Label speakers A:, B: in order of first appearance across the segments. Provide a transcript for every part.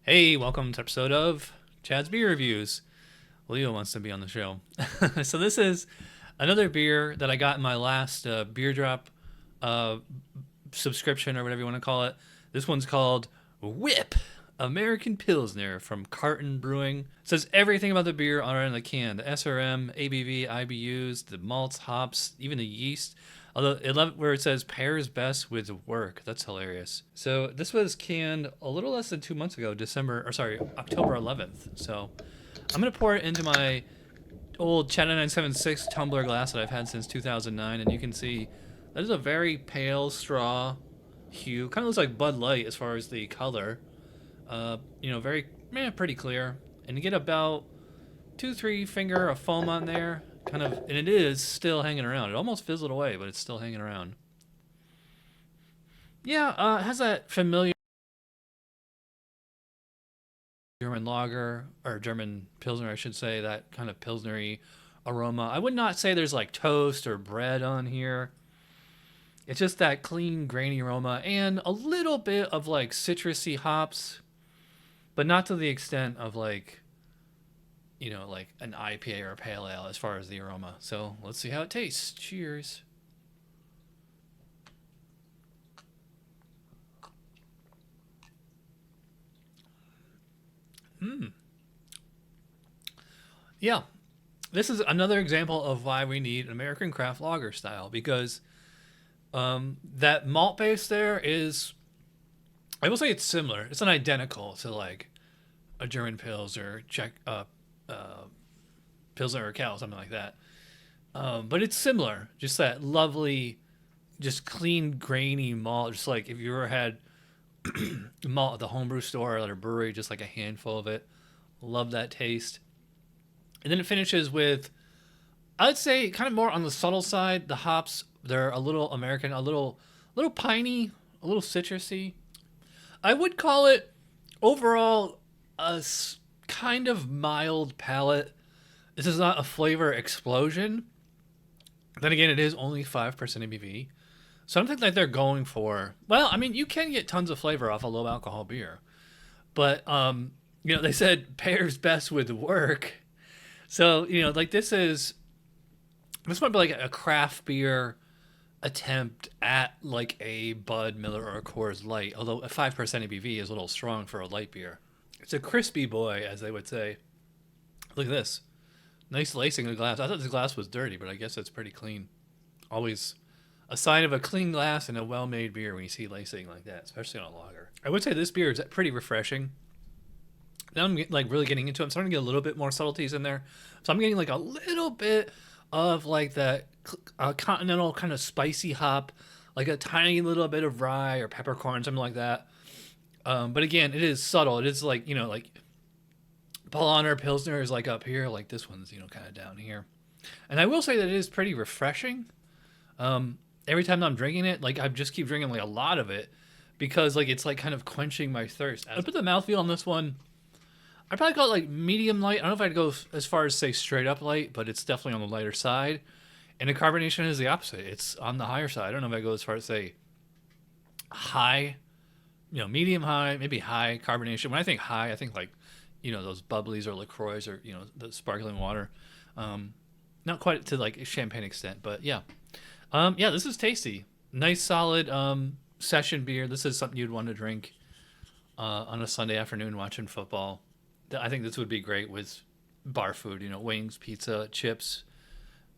A: Hey, welcome to episode of Chad's Beer Reviews. Leo wants to be on the show. So this is another beer that I got in my last BeerDrop uh, subscription, or whatever you want to call it. This one's called Whip American Pilsner from Carton Brewing. It says everything about the beer on the can: the SRM, ABV, IBUs, the malts, hops, even the yeast. Although I love where it says pairs best with work. That's hilarious. So this was canned a little less than 2 months ago, October 11th. So I'm gonna pour it into my old Chad 976 tumbler glass that I've had since 2009, and you can see that is a very pale straw hue. Kind of looks like Bud Light as far as the color. Very pretty clear, and you get about 2-3 finger of foam on there. And it is still hanging around. It almost fizzled away, but it's still hanging around. Yeah, it has that familiar German lager, or German Pilsner, I should say, that kind of Pilsnery aroma. I would not say there's like toast or bread on here. It's just that clean, grainy aroma and a little bit of like citrusy hops, but not to the extent of like an IPA or a pale ale as far as the aroma. So let's see how it tastes. Cheers. Yeah, this is another example of why we need an American craft lager style, because that malt base there is, I will say it's similar. It's not identical to like a German Pils or Czech Pilsner or Cal, something like that. But it's similar. Just that lovely, just clean, grainy malt. Just like if you ever had malt at the homebrew store or at a brewery, just like a handful of it. Love that taste. And then it finishes with, I'd say, kind of more on the subtle side. The hops, they're a little American, a little piney, a little citrusy. I would call it overall kind of mild palate. This is not a flavor explosion. Then again, it is only 5% ABV. So I don't think that they're going for, well, I mean, you can get tons of flavor off a low alcohol beer. But, they said pairs best with work. So, like this might be like a craft beer attempt at like a Bud, Miller, or a Coors Light. Although a 5% ABV is a little strong for a light beer. It's a crispy boy, as they would say. Look at this. Nice lacing of the glass. I thought the glass was dirty, but I guess it's pretty clean. Always a sign of a clean glass and a well-made beer when you see lacing like that, especially on a lager. I would say this beer is pretty refreshing. Now I'm like really getting into it. I'm starting to get a little bit more subtleties in there. So I'm getting like a little bit of like that continental kind of spicy hop, like a tiny little bit of rye or peppercorn, something like that. But again, it is subtle. It is like, like Paul Honor Pilsner is like up here, like this one's, kind of down here. And I will say that it is pretty refreshing. Every time I'm drinking it, like I just keep drinking like a lot of it because like it's like kind of quenching my thirst. I put the mouthfeel on this one. I'd probably call it like medium light. I don't know if I'd go as far as say straight up light, but it's definitely on the lighter side. And the carbonation is the opposite. It's on the higher side. I don't know if I'd go as far as say high, medium high, maybe high carbonation. When I think high, I think like, those bubblies or LaCroix or, the sparkling water. Not quite to like a champagne extent, but yeah. This is tasty. Nice, solid session beer. This is something you'd want to drink on a Sunday afternoon watching football. I think this would be great with bar food, wings, pizza, chips,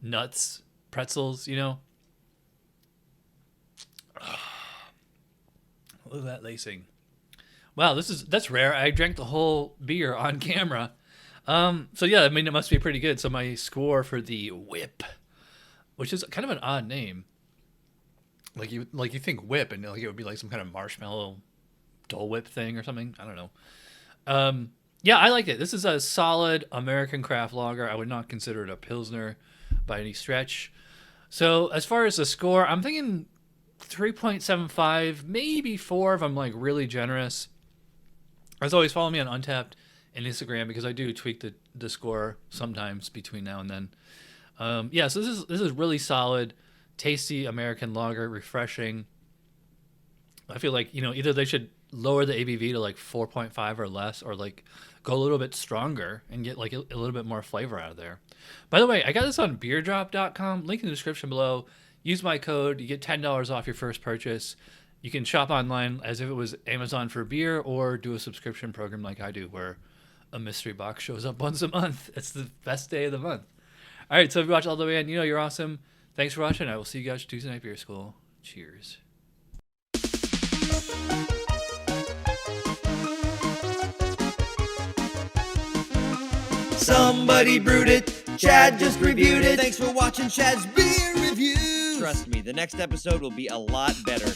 A: nuts, pretzels, Look at that lacing. Wow, that's rare. I drank the whole beer on camera. So yeah, I mean, it must be pretty good. So my score for the Whip, which is kind of an odd name. Like you think whip and like it would be like some kind of marshmallow Dole Whip thing or something. I don't know. Yeah, I liked it. This is a solid American craft lager. I would not consider it a Pilsner by any stretch. So as far as the score, I'm thinking 3.75, maybe 4 if I'm like really generous. As always, follow me on Untappd and Instagram because I do tweak the score sometimes between now and then. So this is really solid, tasty American lager, refreshing. I feel like either they should lower the ABV to like 4.5 or less, or like go a little bit stronger and get like a little bit more flavor out of there. By the way, I got this on beerdrop.com. Link in the description below. Use my code. You get $10 off your first purchase. You can shop online as if it was Amazon for beer, or do a subscription program like I do where a mystery box shows up once a month. It's the best day of the month. All right, so if you watch all the way in, you know you're awesome. Thanks for watching. I will see you guys Tuesday Night Beer School. Cheers.
B: Somebody brewed it. Chad just reviewed it. Thanks for watching Chad's Beer Review. Trust me, the next episode will be a lot better.